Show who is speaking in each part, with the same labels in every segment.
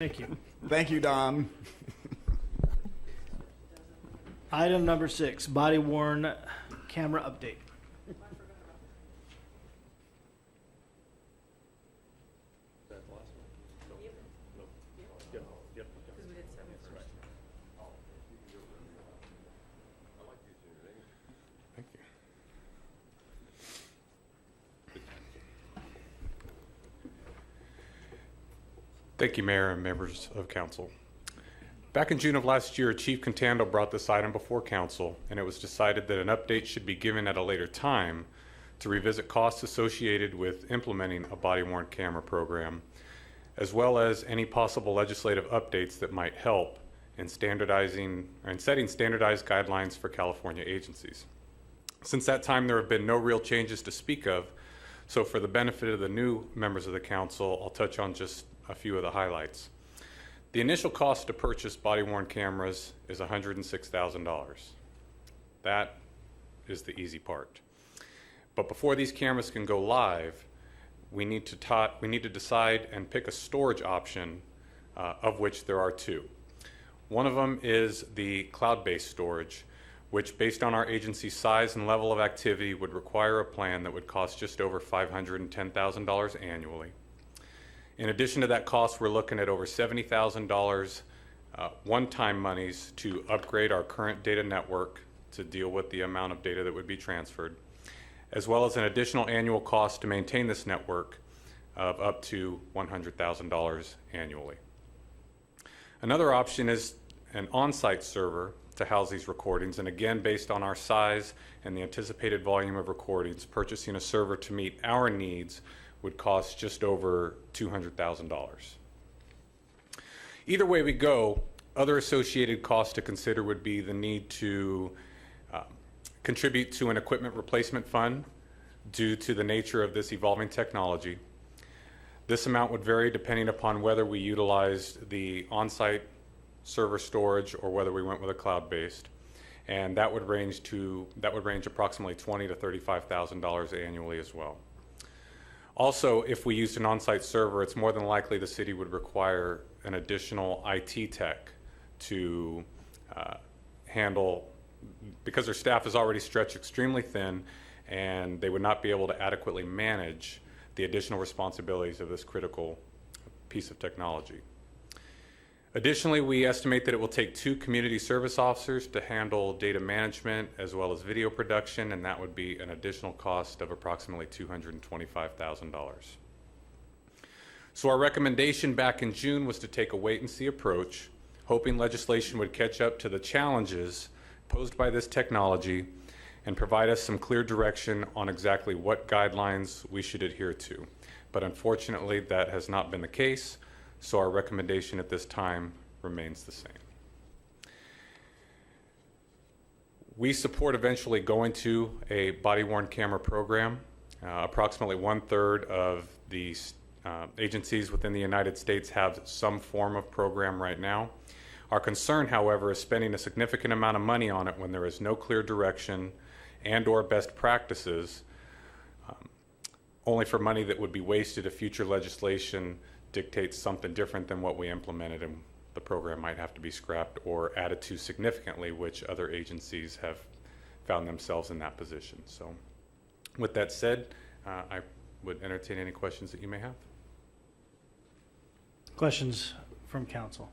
Speaker 1: Thank you.
Speaker 2: Thank you, Don.
Speaker 1: Item number 6, body worn camera update.
Speaker 3: Thank you, Mayor and members of Council. Back in June of last year, Chief Contando brought this item before Council, and it was decided that an update should be given at a later time to revisit costs associated with implementing a body-worn camera program, as well as any possible legislative updates that might help in standardizing and setting standardized guidelines for California agencies. Since that time, there have been no real changes to speak of, so for the benefit of the new members of the Council, I'll touch on just a few of the highlights. The initial cost to purchase body-worn cameras is $106,000. That is the easy part. But before these cameras can go live, we need to decide and pick a storage option, of which there are two. One of them is the cloud-based storage, which based on our agency's size and level of activity would require a plan that would cost just over $510,000 annually. In addition to that cost, we're looking at over $70,000 one-time monies to upgrade our current data network to deal with the amount of data that would be transferred, as well as an additional annual cost to maintain this network of up to $100,000 annually. Another option is an on-site server to house these recordings, and again, based on our size and the anticipated volume of recordings, purchasing a server to meet our needs would cost just over $200,000. Either way we go, other associated costs to consider would be the need to contribute to an equipment replacement fund due to the nature of this evolving technology. This amount would vary depending upon whether we utilized the on-site server storage or whether we went with a cloud-based, and that would range approximately $20,000 to $35,000 annually as well. Also, if we used an on-site server, it's more than likely the city would require an additional IT tech to handle, because their staff is already stretched extremely thin, and they would not be able to adequately manage the additional responsibilities of this critical piece of technology. Additionally, we estimate that it will take 2 community service officers to handle data management as well as video production, and that would be an additional cost of approximately $225,000. So our recommendation back in June was to take a wait-and-see approach, hoping legislation would catch up to the challenges posed by this technology and provide us some clear direction on exactly what guidelines we should adhere to. But unfortunately, that has not been the case. So our recommendation at this time remains the same. We support eventually going to a body-worn camera program. Approximately 1/3 of the agencies within the United States have some form of program right now. Our concern, however, is spending a significant amount of money on it when there is no clear direction and/or best practices, only for money that would be wasted if future legislation dictates something different than what we implemented, and the program might have to be scrapped or added to significantly, which other agencies have found themselves in that position. So with that said, I would entertain any questions that you may have.
Speaker 1: Questions from council?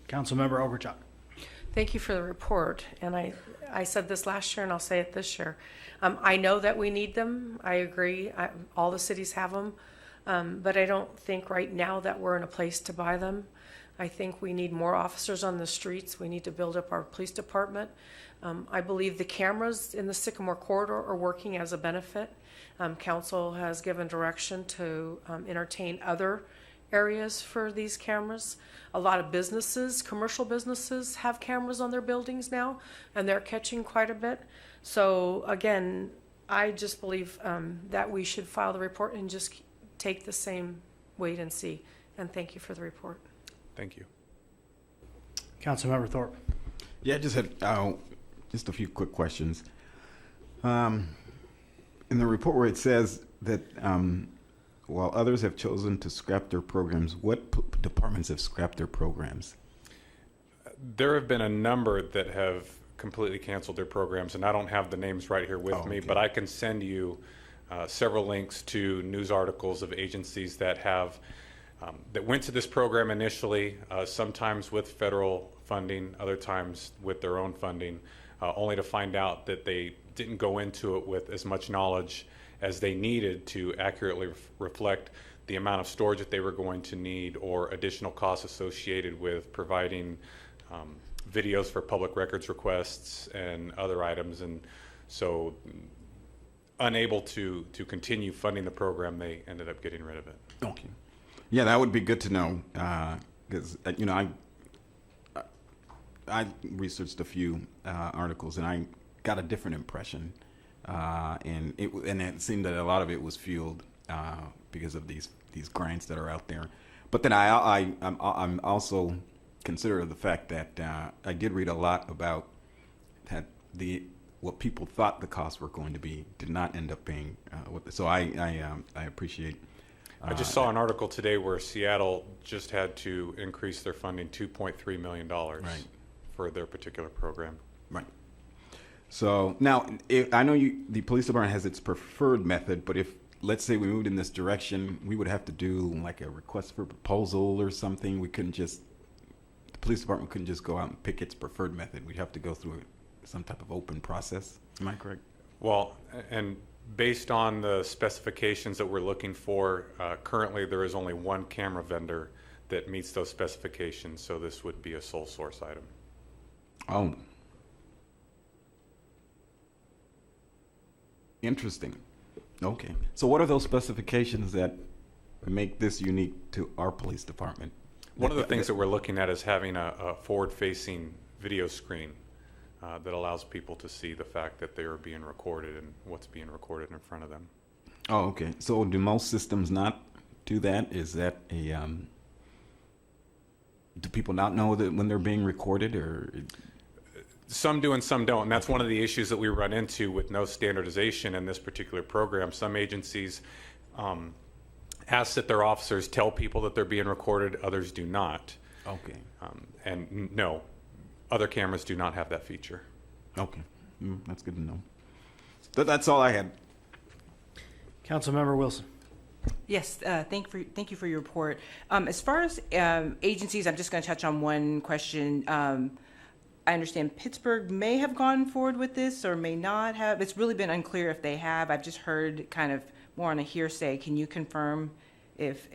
Speaker 1: Councilmember Overchuk.
Speaker 4: Thank you for the report. And I said this last year and I'll say it this year. I know that we need them. I agree. All the cities have them. But I don't think right now that we're in a place to buy them. I think we need more officers on the streets. We need to build up our police department. I believe the cameras in the Sycamore corridor are working as a benefit. Council has given direction to entertain other areas for these cameras. A lot of businesses, commercial businesses, have cameras on their buildings now, and they're catching quite a bit. So again, I just believe that we should file the report and just take the same wait and see. And thank you for the report.
Speaker 3: Thank you.
Speaker 1: Councilmember Thorpe.
Speaker 2: Yeah, just had just a few quick questions. In the report where it says that while others have chosen to scrap their programs, what departments have scrapped their programs?
Speaker 3: There have been a number that have completely canceled their programs, and I don't have the names right here with me, but I can send you several links to news articles of agencies that have that went to this program initially, sometimes with federal funding, other times with their own funding, only to find out that they didn't go into it with as much knowledge as they needed to accurately reflect the amount of storage that they were going to need or additional costs associated with providing videos for public records requests and other items. And so unable to continue funding the program, they ended up getting rid of it.
Speaker 2: Okay. Yeah, that would be good to know, because I researched a few articles and I got a different impression, and it seemed that a lot of it was fueled because of these grants that are out there. But then I'm also considerate of the fact that I did read a lot about that what people thought the costs were going to be did not end up being so I appreciate.
Speaker 3: I just saw an article today where Seattle just had to increase their funding $2.3 million for their particular program.
Speaker 2: Right. So now, I know the police department has its preferred method, but if, let's say we moved in this direction, we would have to do like a request for proposal or something. The police department couldn't just go out and pick its preferred method. We'd have to go through some type of open process. Am I correct?
Speaker 3: Well, and based on the specifications that we're looking for, currently there is only one camera vendor that meets those specifications, so this would be a sole source item.
Speaker 2: Oh. Interesting. Okay. So what are those specifications that make this unique to our police department?
Speaker 3: One of the things that we're looking at is having a forward-facing video screen that allows people to see the fact that they are being recorded and what's being recorded in front of them.
Speaker 2: Oh, okay. So do most systems not do that? Is that do people not know that when they're being recorded, or?
Speaker 3: Some do and some don't, and that's one of the issues that we run into with no standardization in this particular program. Some agencies ask that their officers tell people that they're being recorded, others do not.
Speaker 2: Okay.
Speaker 3: And no, other cameras do not have that feature.
Speaker 2: Okay. That's good to know. That's all I had.
Speaker 1: Councilmember Wilson.
Speaker 5: Yes, thank you for your report. As far as agencies, I'm just going to touch on one question. I understand Pittsburgh may have gone forward with this or may not have. It's really been unclear if they have. I've just heard kind of more on a hearsay. Can you confirm if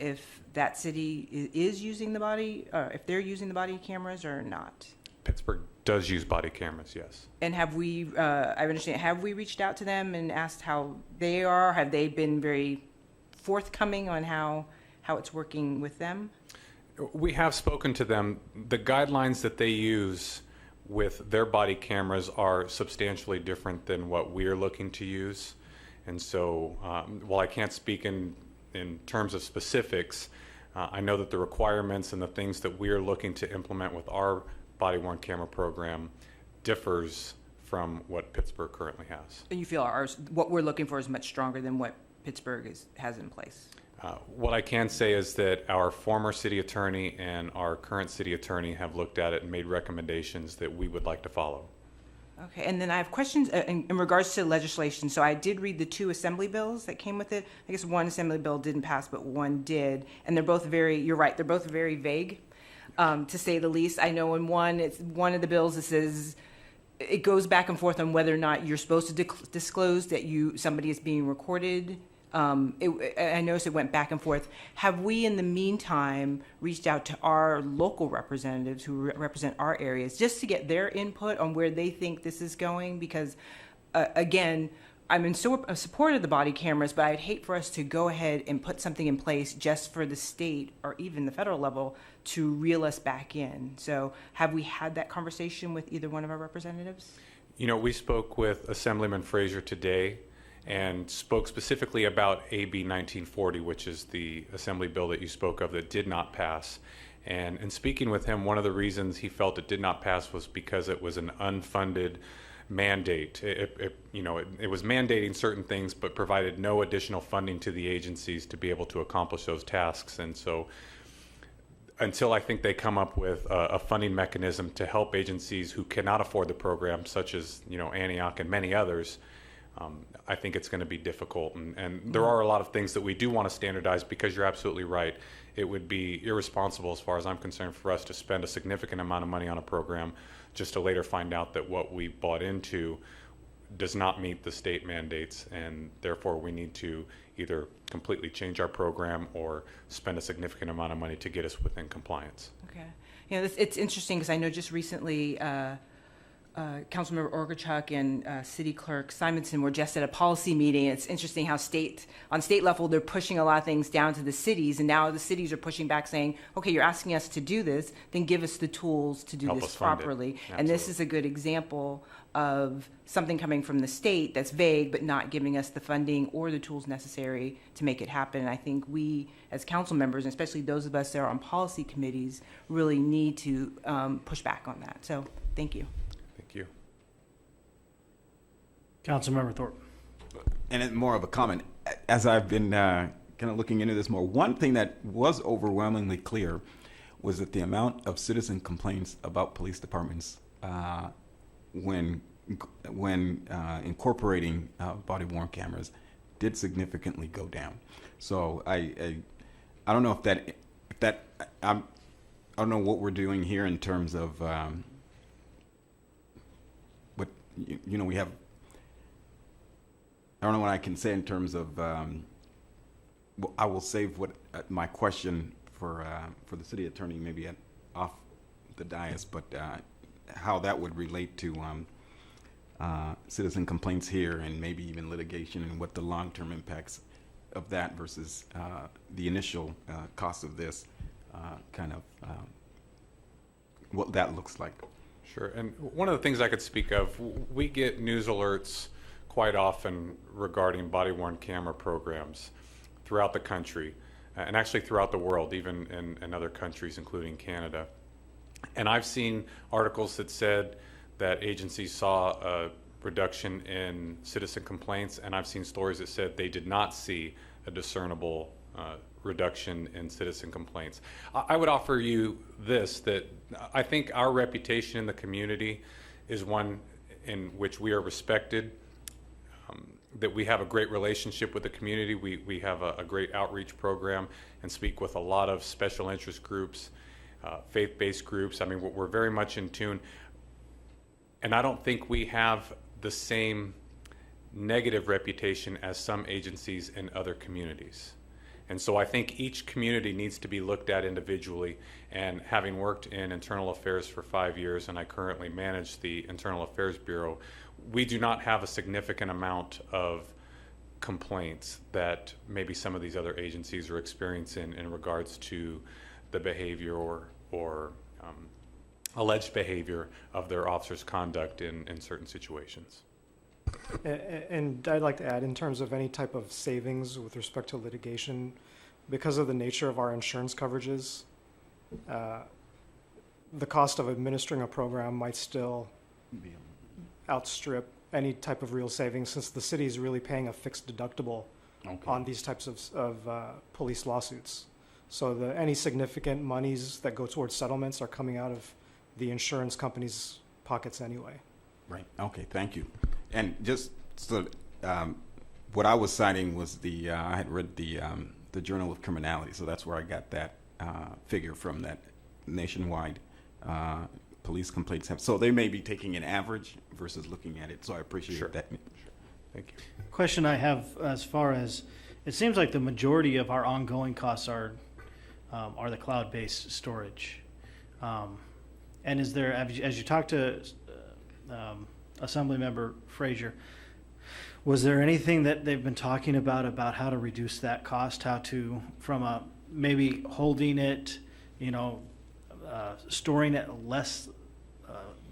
Speaker 5: that city is using the body, if they're using the body cameras or not?
Speaker 3: Pittsburgh does use body cameras, yes.
Speaker 5: And have we, I understand, have we reached out to them and asked how they are? Have they been very forthcoming on how it's working with them?
Speaker 3: We have spoken to them. The guidelines that they use with their body cameras are substantially different than what we're looking to use. And so while I can't speak in terms of specifics, I know that the requirements and the things that we're looking to implement with our body-worn camera program differs from what Pittsburgh currently has.
Speaker 5: And you feel what we're looking for is much stronger than what Pittsburgh has in place?
Speaker 3: What I can say is that our former city attorney and our current city attorney have looked at it and made recommendations that we would like to follow.
Speaker 5: Okay, and then I have questions in regards to legislation. So I did read the two assembly bills that came with it. I guess one assembly bill didn't pass, but one did. And they're both you're right, they're both very vague, to say the least. I know in one of the bills, it says, it goes back and forth on whether or not you're supposed to disclose that somebody is being recorded. I noticed it went back and forth. Have we, in the meantime, reached out to our local representatives who represent our areas just to get their input on where they think this is going? Because, again, I'm in support of the body cameras, but I'd hate for us to go ahead and put something in place just for the state or even the federal level to reel us back in. So have we had that conversation with either one of our representatives?
Speaker 3: You know, we spoke with Assemblyman Frazier today and spoke specifically about AB 1940, which is the assembly bill that you spoke of that did not pass. And in speaking with him, one of the reasons he felt it did not pass was because it was an unfunded mandate. It was mandating certain things, but provided no additional funding to the agencies to be able to accomplish those tasks. And so, until I think they come up with a funding mechanism to help agencies who cannot afford the program, such as Antioch and many others, I think it's going to be difficult. And there are a lot of things that we do want to standardize, because you're absolutely right. It would be irresponsible, as far as I'm concerned, for us to spend a significant amount of money on a program just to later find out that what we bought into does not meet the state mandates, and therefore we need to either completely change our program or spend a significant amount of money to get us within compliance.
Speaker 5: Okay. It's interesting because I know just recently Councilmember Orgachuk and City Clerk Simonson were just at a policy meeting. It's interesting how on state level, they're pushing a lot of things down to the cities, and now the cities are pushing back saying, okay, you're asking us to do this, then give us the tools to do
Speaker 3: Help
Speaker 5: this
Speaker 3: us fund it.
Speaker 5: properly. And this is a good example of something coming from the state that's vague, but not giving us the funding or the tools necessary to make it happen. And I think we, as council members, and especially those of us that are on policy committees, really need to push back on that. So thank you.
Speaker 3: Thank you.
Speaker 1: Councilmember Thorpe.
Speaker 2: And it, more of a comment, as I've been kind of looking into this more, one thing that was overwhelmingly clear was that the amount of citizen complaints about police departments when incorporating body-worn cameras did significantly go down. So I don't know if that I don't know what we're doing here in terms of what we have. I don't know what I can say in terms of. Well, I will save my question for the city attorney, maybe off the dais, but how that would relate to citizen complaints here, and maybe even litigation, and what the long-term impacts of that versus the initial cost of this, what that looks like.
Speaker 3: Sure. And one of the things I could speak of, we get news alerts quite often regarding body-worn camera programs throughout the country, and actually throughout the world, even in other countries, including Canada. And I've seen articles that said that agencies saw a reduction in citizen complaints, and I've seen stories that said they did not see a discernible reduction in citizen complaints. I would offer you this, that I think our reputation in the community is one in which we are respected, that we have a great relationship with the community. We have a great outreach program and speak with a lot of special interest groups, faith-based groups. I mean, we're very much in tune. And I don't think we have the same negative reputation as some agencies in other communities. And so I think each community needs to be looked at individually. And having worked in internal affairs for 5 years, and I currently manage the Internal Affairs Bureau, we do not have a significant amount of complaints that maybe some of these other agencies are experiencing in regards to the behavior or alleged behavior of their officers' conduct in certain situations.
Speaker 6: And I'd like to add, in terms of any type of savings with respect to litigation, because of the nature of our insurance coverages, the cost of administering a program might still outstrip any type of real savings, since the city is really paying a fixed deductible on these types of police lawsuits. So any significant monies that go towards settlements are coming out of the insurance company's pockets anyway.
Speaker 2: Right. Okay. Thank you. And just so, what I was citing was I had read the Journal of Criminality, so that's where I got that figure from, that nationwide police complaints have. So they may be taking an average versus looking at it. So I appreciate
Speaker 3: Sure.
Speaker 2: that.
Speaker 3: Sure. Thank you.
Speaker 1: Question I have, as far as, it seems like the majority of our ongoing costs are the cloud-based storage. And is there, as you talk to Assemblymember Frazier, was there anything that they've been talking about how to reduce that cost, how to, from maybe holding it, storing it less,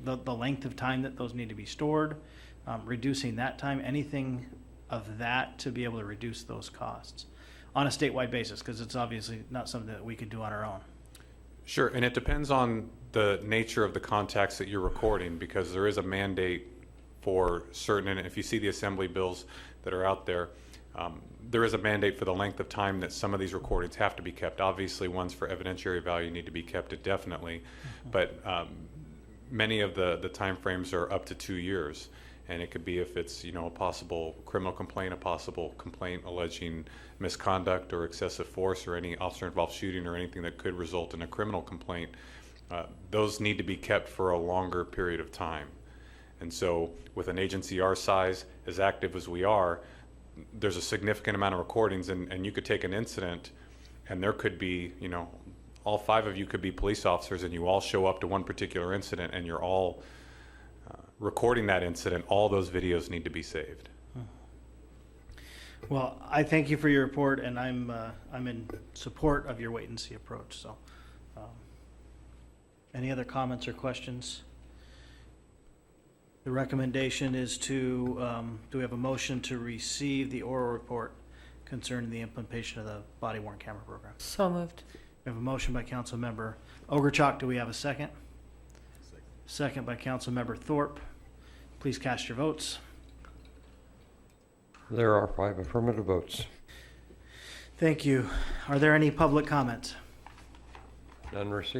Speaker 1: the length of time that those need to be stored, reducing that time, anything of that to be able to reduce those costs on a statewide basis, because it's obviously not something that we could do on our own.
Speaker 3: Sure, and it depends on the nature of the contacts that you're recording, because there is a mandate for certain, and if you see the assembly bills that are out there, there is a mandate for the length of time that some of these recordings have to be kept. Obviously, ones for evidentiary value need to be kept indefinitely, but many of the timeframes are up to 2 years. And it could be if it's, you know, a possible criminal complaint, a possible complaint alleging misconduct or excessive force or any officer-involved shooting or anything that could result in a criminal complaint. Those need to be kept for a longer period of time. And so with an agency our size, as active as we are, there's a significant amount of recordings, and you could take an incident and there could be, you know, all 5 of you could be police officers and you all show up to one particular incident and you're all recording that incident. All those videos need to be saved.
Speaker 1: Well, I thank you for your report, and I'm in support of your wait and see approach. So, any other comments or questions? The recommendation is to, do we have a motion to receive the oral report concerning the implementation of the body worn camera program?
Speaker 4: So moved.
Speaker 1: We have a motion by Council Member Ogorchak. Do we have a second? Second by Council Member Thorpe. Please cast your votes.
Speaker 7: There are 5 affirmative votes.
Speaker 1: Thank you. Are there any public comments?
Speaker 7: None received.